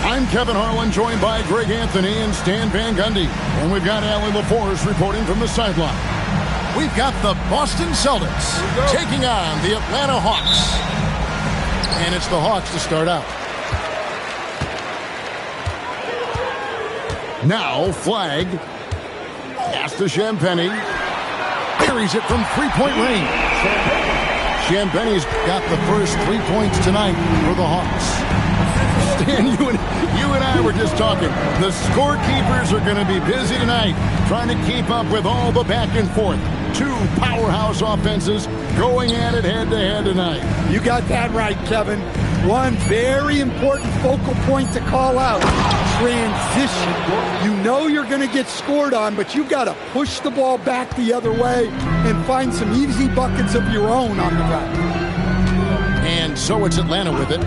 I'm Kevin Harlan, joined by Greg Anthony and Stan Van Gundy. And we've got Allie LaForce reporting from the sideline. We've got the Boston Celtics taking on the Atlanta Hawks. And it's the Hawks to start out. Now, Flag. Pass to Champagny. Buries it from three-point range. Champagny's got the first 3 points tonight for the Hawks. Stan, you and I were just talking. The scorekeepers are going to be busy tonight trying to keep up with all the back and forth. Two powerhouse offenses going at it head-to-head tonight. You got that right, Kevin. One very important focal point to call out. Transition. You know you're going to get scored on, but you've got to push the ball back the other way and find some easy buckets of your own on the right. And so it's Atlanta with it,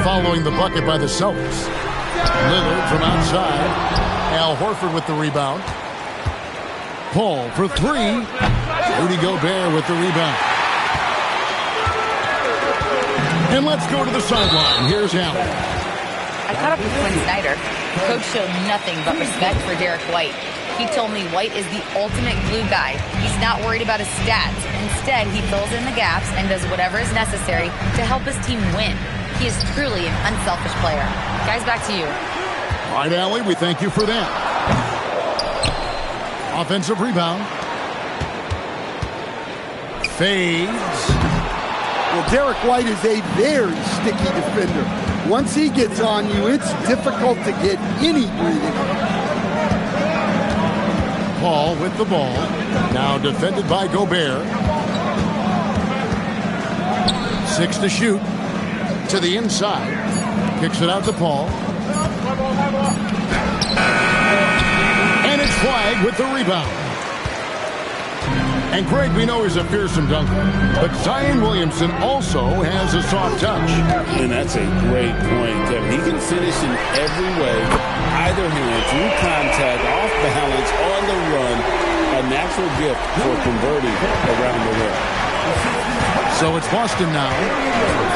following the bucket by the Celtics. Lillard from outside. Al Horford with the rebound. Paul for three. Rudy Gobert with the rebound. And let's go to the sideline. Here's Allen. I caught up with Quinn Snyder. Coach showed nothing but respect for Derek White. He told me White is the ultimate glue guy. He's not worried about his stats. Instead, he fills in the gaps and does whatever is necessary to help his team win. He is truly an unselfish player. Guys, back to you. All right, Allie, we thank you for that. Offensive rebound. Fades. Well, Derek White is a very sticky defender. Once he gets on you, it's difficult to get any breathing. Paul with the ball. Now defended by Gobert. 6 to shoot. To the inside. Kicks it out to Paul. And it's Flag with the rebound. And Greg, we know he's a fearsome dunker, but Zion Williamson also has a soft touch. And that's a great point, Kevin. He can finish in every way, either hand, through contact, off balance, on the run. A natural gift for converting around the rim. So it's Boston now,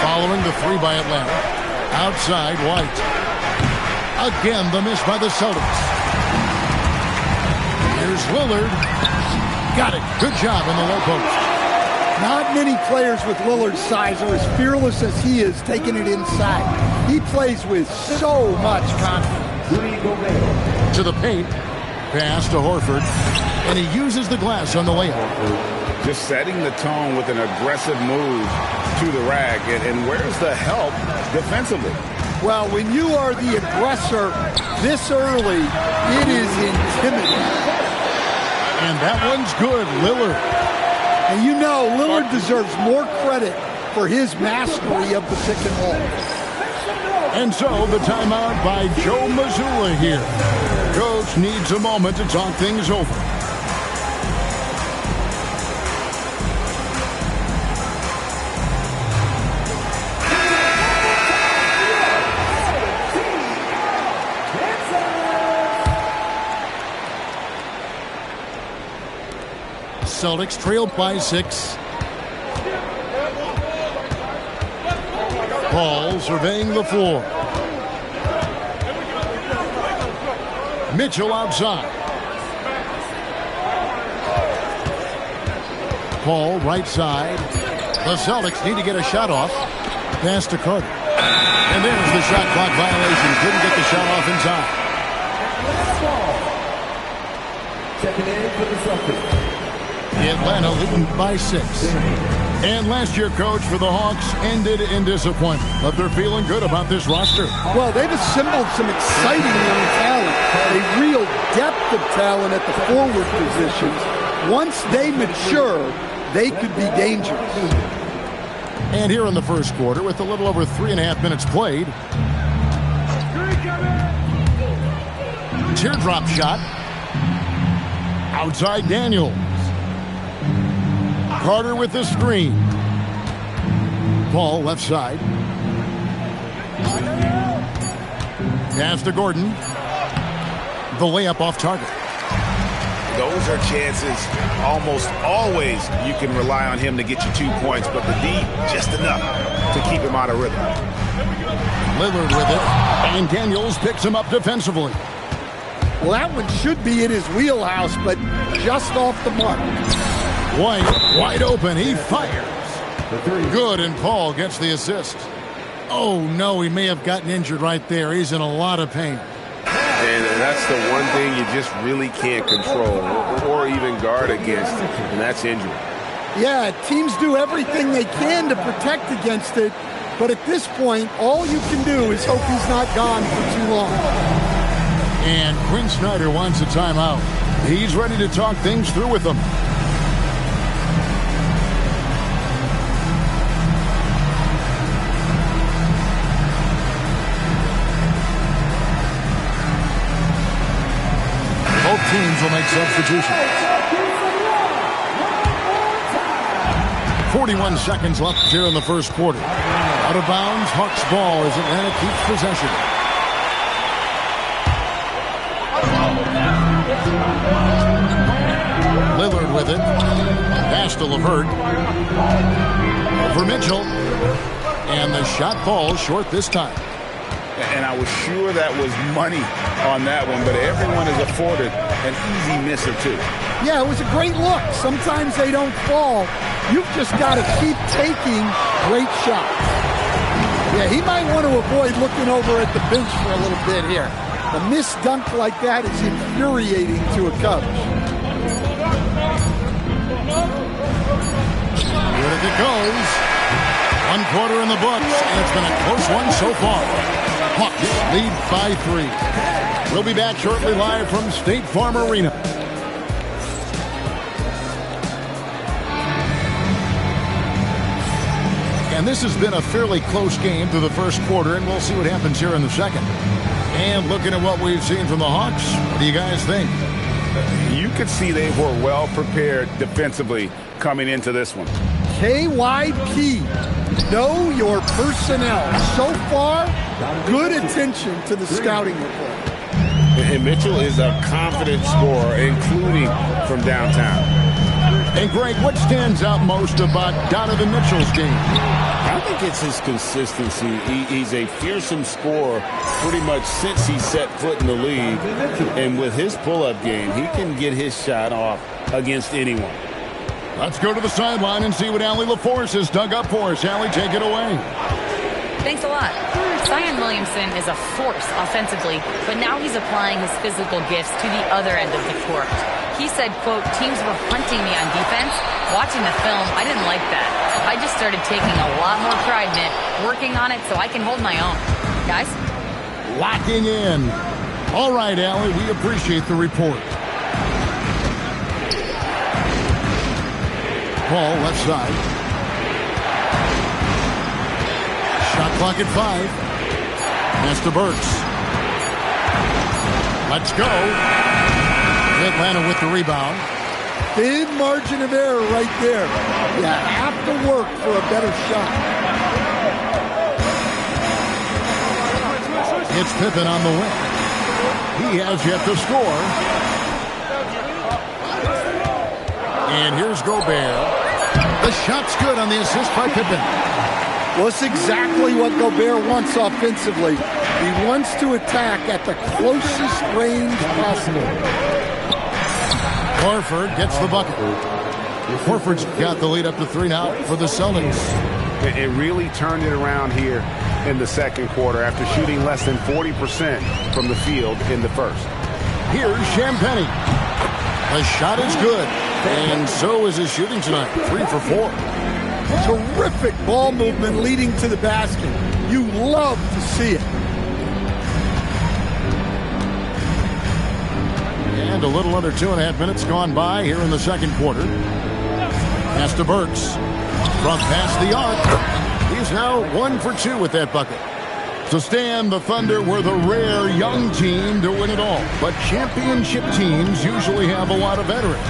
following the three by Atlanta. Outside, White. Again, the miss by the Celtics. Here's Lillard. Got it. Good job in the low post. Not many players with Lillard's size are as fearless as he is taking it inside. He plays with so much confidence. To the paint. Pass to Horford. And he uses the glass on the layup. Just setting the tone with an aggressive move to the rack. And where's the help defensively? Well, when you are the aggressor this early, it is intimidating. And that one's good, Lillard. And you know Lillard deserves more credit for his mastery of the pick and roll. And so the timeout by Joe Mazzulla here. Coach needs a moment to talk things over. Celtics trailed by 6. Paul surveying the floor. Mitchell outside. Paul right side. The Celtics need to get a shot off. Pass to Carter. And there's the shot clock violation. Couldn't get the shot off in time. Checking in for the Celtics. Atlanta leading by 6. And last year, coach, for the Hawks ended in disappointment. But they're feeling good about this roster. Well, they've assembled some exciting young talent. A real depth of talent at the forward positions. Once they mature, they could be dangerous. And here in the first quarter, with a little over 3.5 minutes played. Teardrop shot. Outside Daniels. Carter with the screen. Paul left side. Pass to Gordon. The layup off target. Those are chances almost always you can rely on him to get you 2 points, but the D just enough to keep him out of rhythm. Lillard with it, and Daniels picks him up defensively. Well, that one should be in his wheelhouse, but just off the mark. White, wide open, he fires. Good, and Paul gets the assist. Oh, no, he may have gotten injured right there. He's in a lot of pain. And that's the one thing you just really can't control or even guard against, and that's injury. Yeah, teams do everything they can to protect against it, but at this point, all you can do is hope he's not gone for too long. And Quinn Snyder wants a timeout. He's ready to talk things through with them. Both teams will make substitutions. 41 seconds left here in the first quarter. Out of bounds, Hawks ball as Atlanta keeps possession. Lillard with it. Pass to LeVert. For Mitchell. And the shot falls short this time. And I was sure that was money on that one, but everyone is afforded an easy miss or two. Yeah, it was a great look. Sometimes they don't fall. You've just got to keep taking great shots. Yeah, he might want to avoid looking over at the bench for a little bit here. A missed dunk like that is infuriating to a coach. Here it goes. One quarter in the books, and it's been a close one so far. Hawks lead by 3. We'll be back shortly live from State Farm Arena. And this has been a fairly close game through the first quarter, and we'll see what happens here in the second. And looking at what we've seen from the Hawks, what do you guys think? You could see they were well prepared defensively coming into this one. KYP, know your personnel. So far, good attention to the scouting report. And Mitchell is a confident scorer, including from downtown. And Greg, what stands out most about Donovan Mitchell's game? I think it's his consistency. He's a fearsome scorer pretty much since he set foot in the league. And with his pull-up game, he can get his shot off against anyone. Let's go to the sideline and see what Allie LaForce has dug up for us. Allie, take it away. Thanks a lot. Zion Williamson is a force offensively, but now he's applying his physical gifts to the other end of the court. He said, quote, teams were hunting me on defense. Watching the film, I didn't like that. I just started taking a lot more pride in it, working on it so I can hold my own. Guys? Locking in. All right, Allie, we appreciate the report. Paul, left side. Shot clock at 5. Pass to Burks. Let's go. Atlanta with the rebound. Thin margin of error right there. You have to work for a better shot. It's Pippen on the wing. He has yet to score. And here's Gobert. The shot's good on the assist by Pippen. Well, it's exactly what Gobert wants offensively. He wants to attack at the closest range possible. Horford gets the bucket. Horford's got the lead up to 3 now for the Celtics. It really turned it around here in the second quarter after shooting less than 40% from the field in the first. Here's Champagnie. The shot is good, and so is his shooting tonight. 3 for 4. Terrific ball movement leading to the basket. You love to see it. And a little under 2.5 minutes gone by here in the second quarter. Pass to Burks. From past the arc. He's now 1 for 2 with that bucket. To stand, the Thunder were the rare young team to win it all. But championship teams usually have a lot of veterans.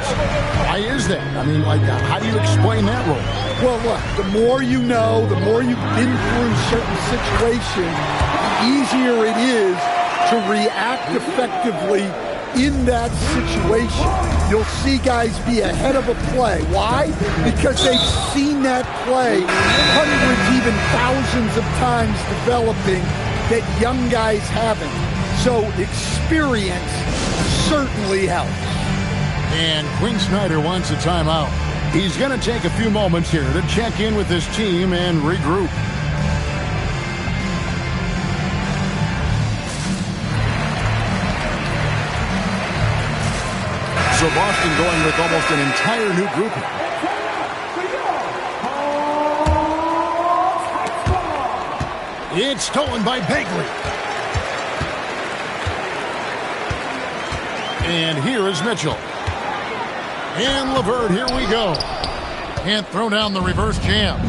Why is that? I mean, how do you explain that role? Well, look, the more you know, the more you've been through certain situations, the easier it is to react effectively in that situation. you'll see guys be ahead of a play. Why? Because they've seen that play hundreds, even thousands of times developing that young guys haven't. So experience certainly helps. And Quinn Snyder wants a timeout. He's going to take a few moments here to check in with his team and regroup. So Boston going with almost an entire new grouping. It's stolen by Bagley. And here is Mitchell. And LeVert, here we go. Can't throw down the reverse jam.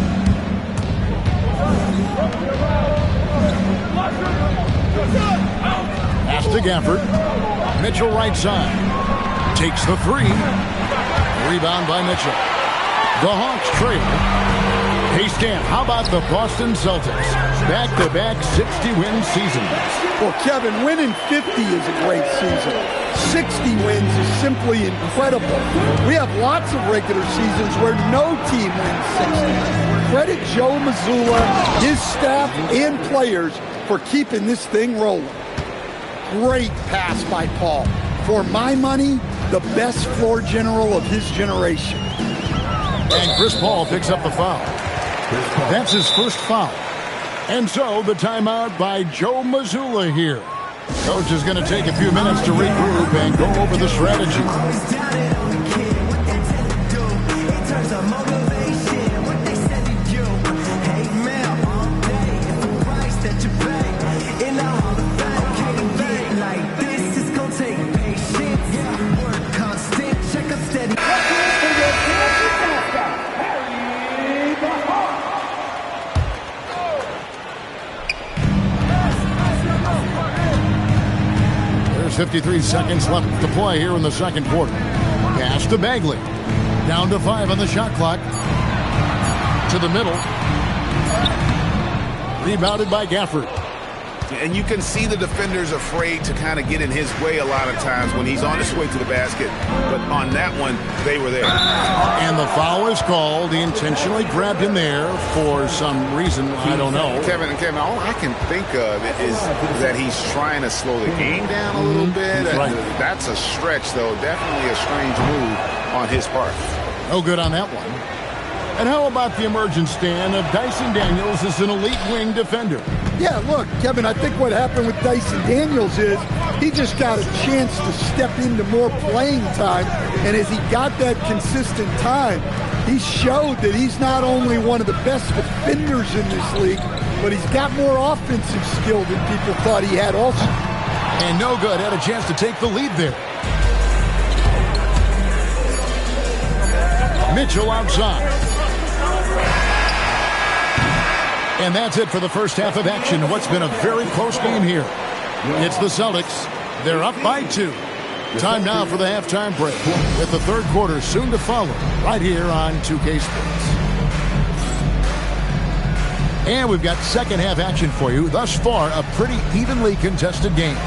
Pass to Gafford. Mitchell right side. Takes the three. Rebound by Mitchell. The Hawks trail. Hey, Stan, how about the Boston Celtics? Back-to-back 60-win seasons. Well, Kevin, winning 50 is a great season. 60 wins is simply incredible. We have lots of regular seasons where no team wins 60. Credit Joe Mazzulla, his staff, and players for keeping this thing rolling. Great pass by Paul. For my money, the best floor general of his generation. And Chris Paul picks up the foul. That's his first foul. And so the timeout by Joe Mazzulla here. Coach is going to take a few minutes to regroup and go over the strategy. There's 53 seconds left to play here in the second quarter. Pass to Bagley. Down to 5 on the shot clock. To the middle. Rebounded by Gafford. And you can see the defenders afraid to kind of get in his way a lot of times when he's on his way to the basket. But on that one, they were there. And the foul is called. He intentionally grabbed him there for some reason. I don't know. Kevin, all I can think of is that he's trying to slow the game down a little bit. Right. That's a stretch, though. Definitely a strange move on his part. No good on that one. And how about the emergence, Stan, of Dyson Daniels as an elite wing defender? Yeah, look, Kevin, I think what happened with Dyson Daniels is he just got a chance to step into more playing time. And as he got that consistent time, he showed that he's not only one of the best defenders in this league, but he's got more offensive skill than people thought he had also. And no good. Had a chance to take the lead there. Mitchell outside. And that's it for the first half of action. What's been a very close game here. It's the Celtics. They're up by 2. Time now for the halftime break, with the third quarter soon to follow right here on 2K Sports. And we've got second half action for you. Thus far, a pretty evenly contested game.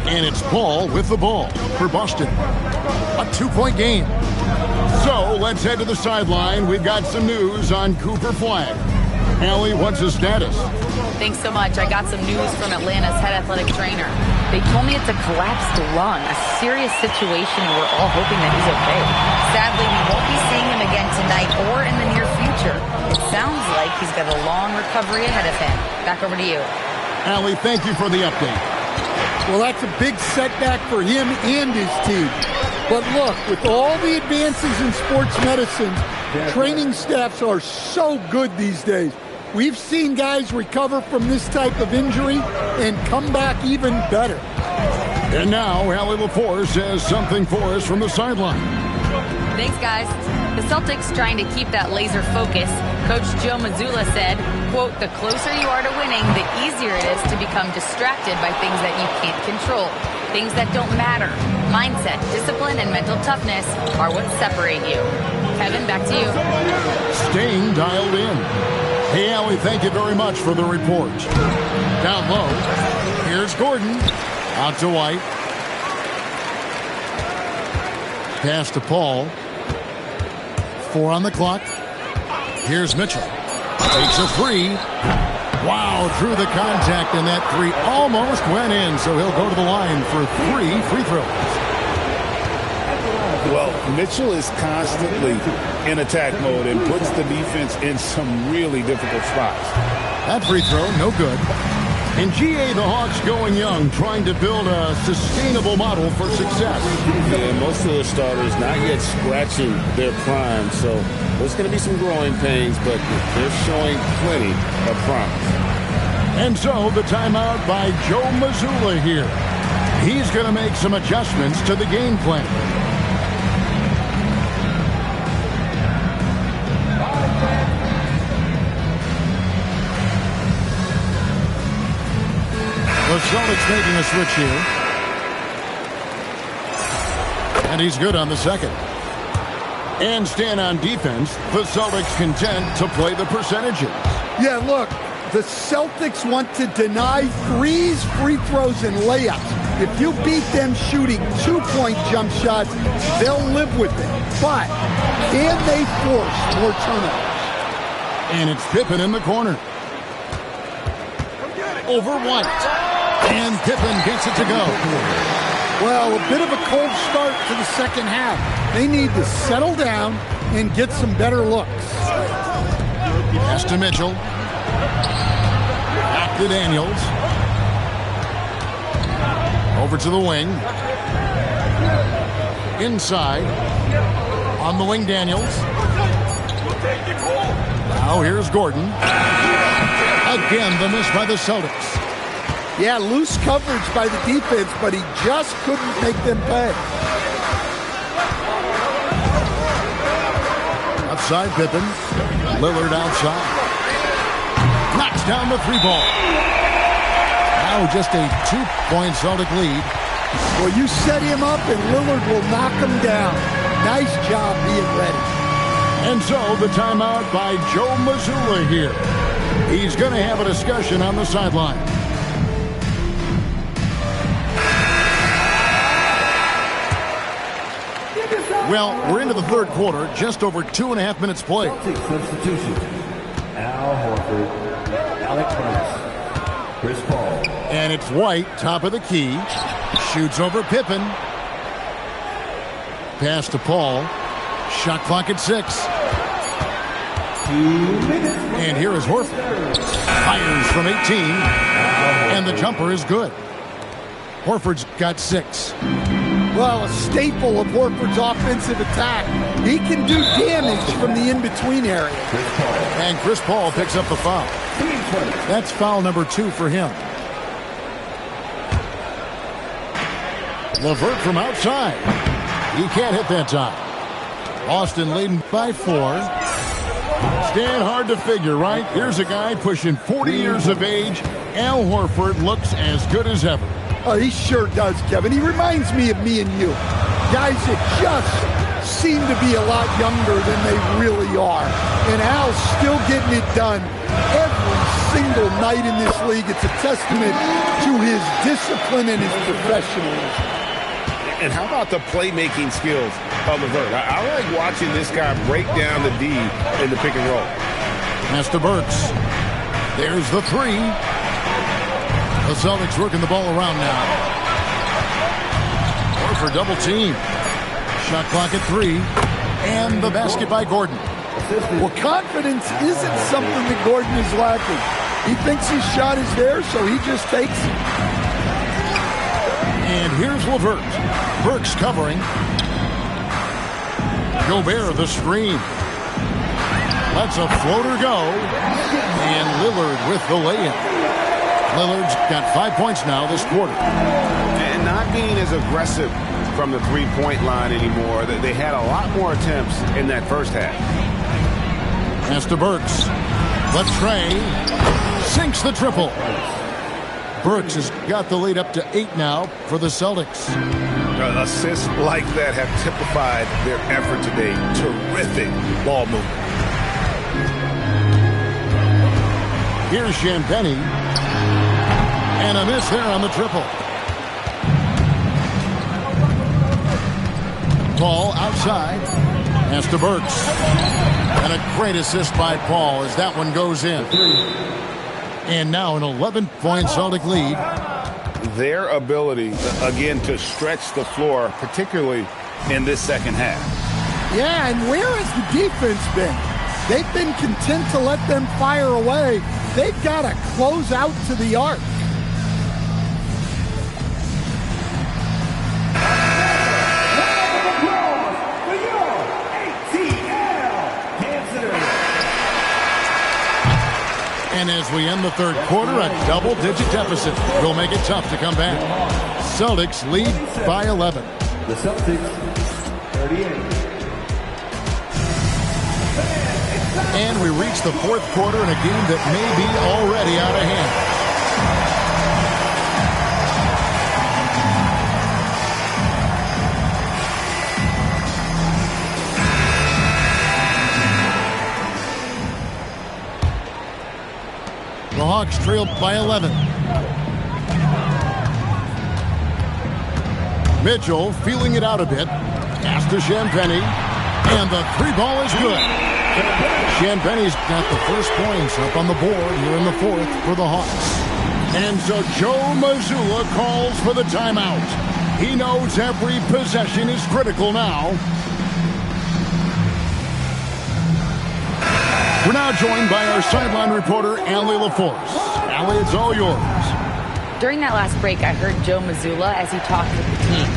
And it's Paul with the ball for Boston. A 2-point game. So let's head to the sideline. We've got some news on Cooper Flag. Allie, what's his status? Thanks so much. I got some news from Atlanta's head athletic trainer. They told me it's a collapsed lung, a serious situation, and we're all hoping that he's okay. Sadly, we won't be seeing him again tonight or in the near future. It sounds like he's got a long recovery ahead of him. Back over to you. Allie, thank you for the update. Well, that's a big setback for him and his team. But look, with all the advances in sports medicine, training staffs are so good these days. We've seen guys recover from this type of injury and come back even better. And now, Allie Lepore says something for us from the sideline. Thanks, guys. The Celtics trying to keep that laser focus. Coach Joe Mazzulla said, quote, "The closer you are to winning, the easier it is to become distracted by things that you can't control. Things that don't matter. Mindset, discipline, and mental toughness are what separate you." Kevin, back to you. Staying dialed in. Hey, Allie, thank you very much for the report. Down low, here's Gordon. Out to White. Pass to Paul. 4 on the clock. Here's Mitchell. Takes a 3. Wow, through the contact, and that 3 almost went in, so he'll go to the line for 3 free throws. Well, Mitchell is constantly in attack mode and puts the defense in some really difficult spots. That free throw, no good. In GA, the Hawks going young, trying to build a sustainable model for success. Yeah, most of the starters not yet scratching their prime, so there's going to be some growing pains, but they're showing plenty of promise. And so the timeout by Joe Mazzulla here. He's going to make some adjustments to the game plan. The Celtics making a switch here. And he's good on the second. And stand on defense, the Celtics content to play the percentages. Yeah, look, the Celtics want to deny threes, free throws, and layups. If you beat them shooting 2-point jump shots, they'll live with it. But can they force more turnovers? And it's Pippen in the corner. Over White. And Pippen gets it to go. Well, a bit of a cold start to the second half. They need to settle down and get some better looks. Pass to Mitchell. Back to Daniels. Over to the wing. Inside. On the wing, Daniels. Now here's Gordon. Again, the miss by the Celtics. Yeah, loose coverage by the defense, but he just couldn't make them pay. Outside Pippen. Lillard outside. Knocks down the 3-ball. Now just a 2-point Celtic lead. Well, you set him up and Lillard will knock him down. Nice job being ready. And so the timeout by Joe Mazzulla here. He's going to have a discussion on the sideline. Well, we're into the third quarter, just over 2.5 minutes played. Substitution. Al Horford, Alec Burks, Chris Paul. And it's White, top of the key. Shoots over Pippen. Pass to Paul. Shot clock at 6. 2 minutes. And here is Horford. Fires from 18. And the jumper is good. Horford's got 6. Well, a staple of Horford's offensive attack. He can do damage from the in-between area. And Chris Paul picks up the foul. That's foul number 2 for him. LeVert from outside. He can't hit that time. Austin leading by 4. Stand hard to figure, right? Here's a guy pushing 40 years of age. Al Horford looks as good as ever. Oh, he sure does, Kevin. He reminds me of me and you. Guys that just seem to be a lot younger than they really are. And Al's still getting it done every single night in this league. It's a testament to his discipline and his professionalism. And how about the playmaking skills of LeVert? I like watching this guy break down the D in the pick and roll. Pass to Burks. There's the 3. The Celtics working the ball around now. Horford double team. Shot clock at 3. And the basket by Gordon. Well, confidence isn't something that Gordon is lacking. He thinks his shot is there, so he just takes it. And here's LeVert. Burks covering. Gobert the screen. Lets a floater go. And Lillard with the layup. Lillard's got 5 points now this quarter. And not being as aggressive from the three-point line anymore. They had a lot more attempts in that first half. Pass to Burks. Latrey sinks the triple. Burks has got the lead up to 8 now for the Celtics. Assists like that have typified their effort today. Terrific ball movement. Here's Champagny. And a miss there on the triple. Paul outside. Pass to Burks. And a great assist by Paul as that one goes in. And now an 11-point Celtic lead. Their ability, again, to stretch the floor, particularly in this second half. Yeah, and where has the defense been? They've been content to let them fire away. They've got to close out to the arc. And as we end the third quarter, a double-digit deficit will make it tough to come back. Celtics lead by 11. The Celtics, 38. And we reach the fourth quarter in a game that may be already out of hand. The Hawks trailed by 11. Mitchell feeling it out a bit. Pass to Champagny. And the three ball is good. Champagny's got the first points up on the board here in the fourth for the Hawks. And so Joe Mazzulla calls for the timeout. He knows every possession is critical now. We're now joined by our sideline reporter, Allie LaForce. Allie, it's all yours. During that last break, I heard Joe Mazzulla as he talked with the team.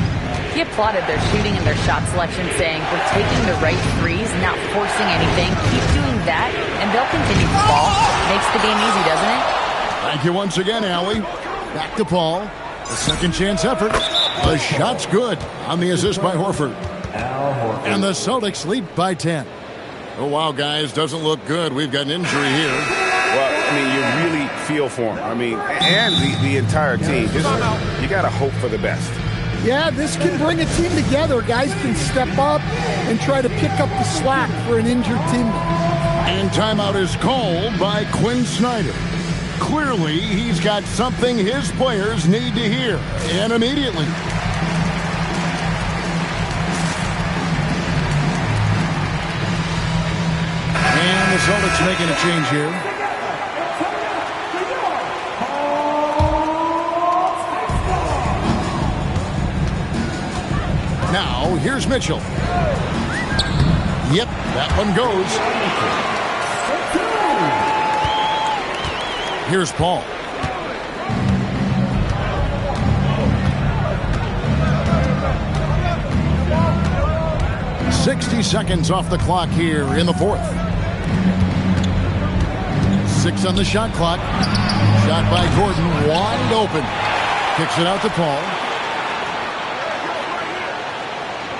He applauded their shooting and their shot selection, saying, "We're taking the right threes, not forcing anything. Keep doing that, and they'll continue to fall." Makes the game easy, doesn't it? Thank you once again, Allie. Back to Paul. The second chance effort. The shot's good on the assist by Horford. And the Celtics lead by 10. Oh, wow, guys, doesn't look good. We've got an injury here. Well, I mean, you really feel for him. I mean, and the entire team. Just, you got to hope for the best. Yeah, this can bring a team together. Guys can step up and try to pick up the slack for an injured teammate. And timeout is called by Quinn Snyder. Clearly, he's got something his players need to hear, and immediately. And the Celtics making a change here. Now, here's Mitchell. Yep, that one goes. Here's Paul. "60 seconds off the clock here in the fourth. 6 on the shot clock. Shot by Gordon, wide open. Kicks it out to Paul.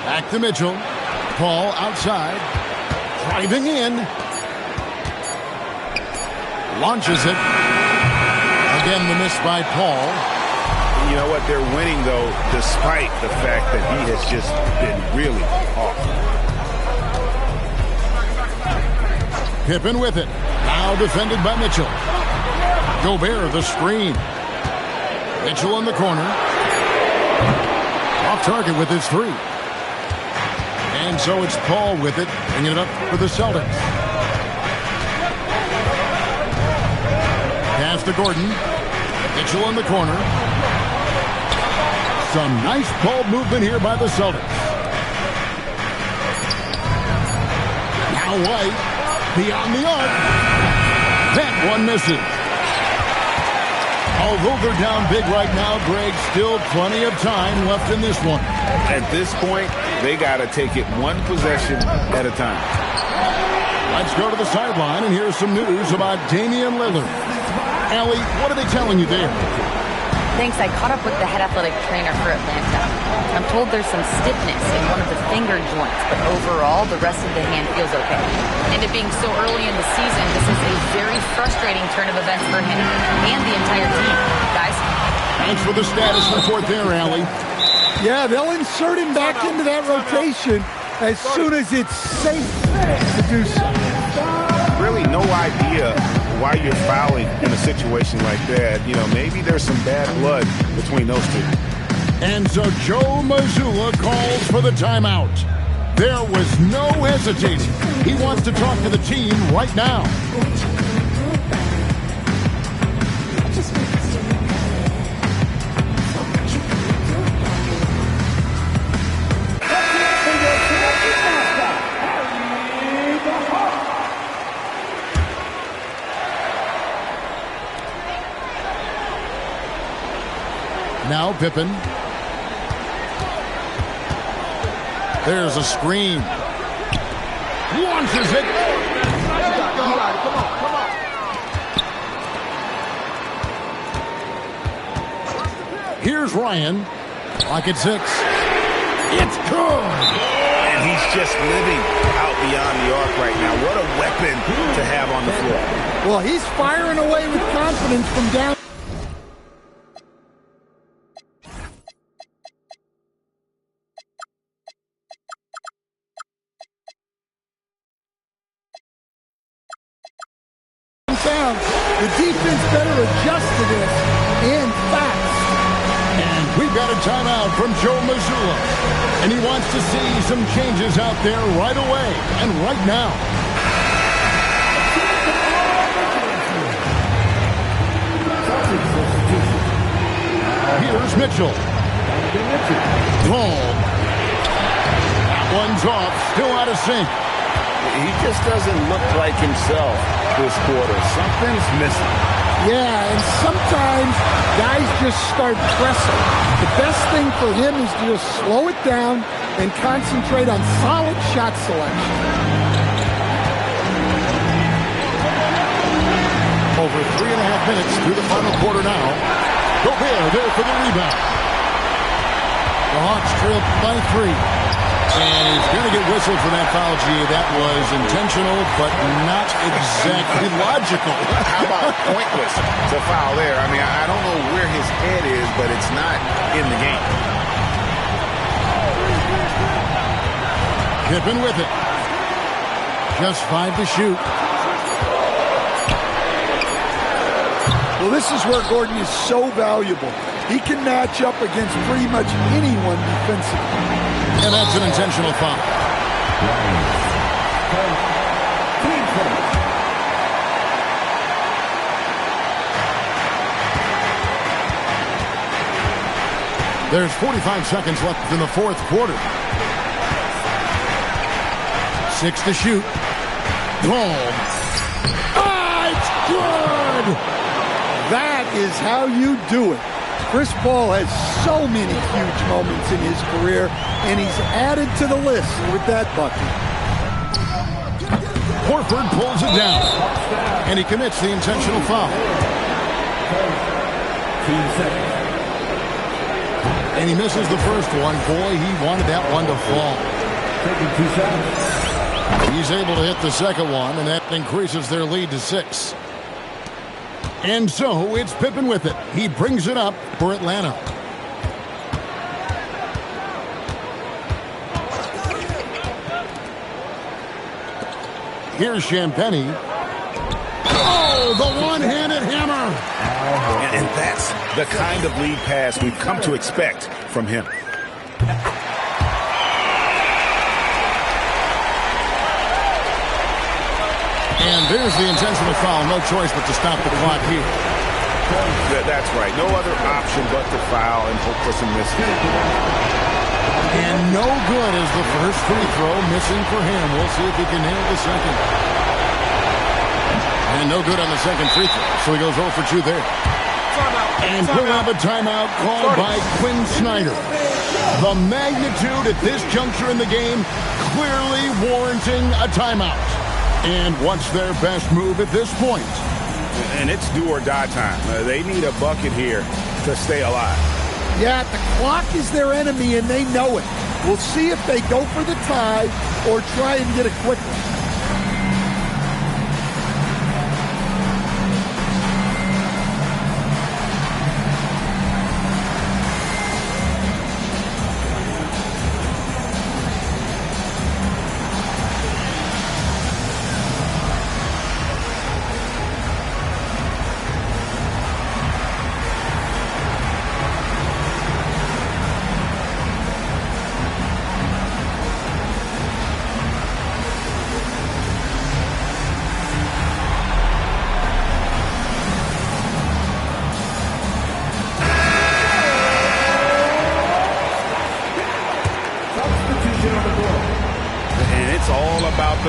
Back to Mitchell. Paul outside. Driving in. Launches it. Again, the miss by Paul. You know what? They're winning, though, despite the fact that he has just been really off. Pippen with it. Now defended by Mitchell. Gobert the screen. Mitchell in the corner. Off target with his three. And so it's Paul with it, bringing it up for the Celtics. Pass to Gordon. Mitchell in the corner. Some nice ball movement here by the Celtics. Now White. Beyond the arc. That one misses. Although they're down big right now, Greg, still plenty of time left in this one. At this point, they got to take it one possession at a time. Let's go to the sideline, and here's some news about Damian Lillard. Allie, what are they telling you there? Thanks, I caught up with the head athletic trainer for Atlanta. I'm told there's some stiffness in one of the finger joints, but overall, the rest of the hand feels okay. And it being so early in the season, this is a very frustrating turn of events for him and the entire team. Guys? Thanks for the status report there, Allie. Yeah, they'll insert him back into that rotation as soon as it's safe to do so. Really no idea why you're fouling in a situation like that. You know, maybe there's some bad blood between those two. And so Joe Mazzulla calls for the timeout. There was no hesitating. He wants to talk to the team right now. Now Pippen. There's a screen. Launches it. Here's Ryan. Clock at 6. It's good. And he's just living out beyond the arc right now. What a weapon to have on the floor. Well, he's firing away with confidence from down. The defense better adjust to this and fast. And we've got a timeout from Joe Mazzulla. And he wants to see some changes out there right away and right now. Here's Mitchell. Long. That one's off. Still out of sync. He just doesn't look like himself this quarter. Something's missing. Yeah, and sometimes guys just start pressing. The best thing for him is to just slow it down and concentrate on solid shot selection. Over 3.5 minutes through the final quarter now. Gobert there for the rebound. The Hawks trail by 3. And he's going to get whistled for that foul, G. That was intentional, but not exactly logical. How about pointless to foul there? I mean, I don't know where his head is, but it's not in the game. Pippen with it. Just 5 to shoot. Well, this is where Gordon is so valuable. He can match up against pretty much anyone defensively. And that's an intentional foul. There's 45 seconds left in the fourth quarter. 6 to shoot. Long. Ah, it's good! That is how you do it. Chris Paul has so many huge moments in his career, and he's added to the list with that bucket. Horford pulls it down, and he commits the intentional foul. And he misses the first one. Boy, he wanted that one to fall. He's able to hit the second one, and that increases their lead to 6. And so it's Pippen with it. He brings it up for Atlanta. Here's Champagnie. Oh, the one-handed hammer. And that's the kind of lead pass we've come to expect from him. And there's the intentional foul. No choice but to stop the clock here. That's right. No other option but to foul and hope for some misses. And no good is the first free throw missing for him. We'll see if he can nail the second. And no good on the second free throw. So he goes 0 for 2 there. And we'll have a timeout called by Quinn Snyder. The magnitude at this juncture in the game clearly warranting a timeout. And what's their best move at this point? And it's do or die time. They need a bucket here to stay alive. Yeah, the clock is their enemy, and they know it. We'll see if they go for the tie or try and get a quick one.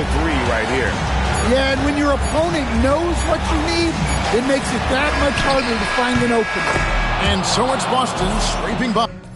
the three right here. Yeah, and when your opponent knows what you need, it makes it that much harder to find an opening. And so it's Boston scraping by.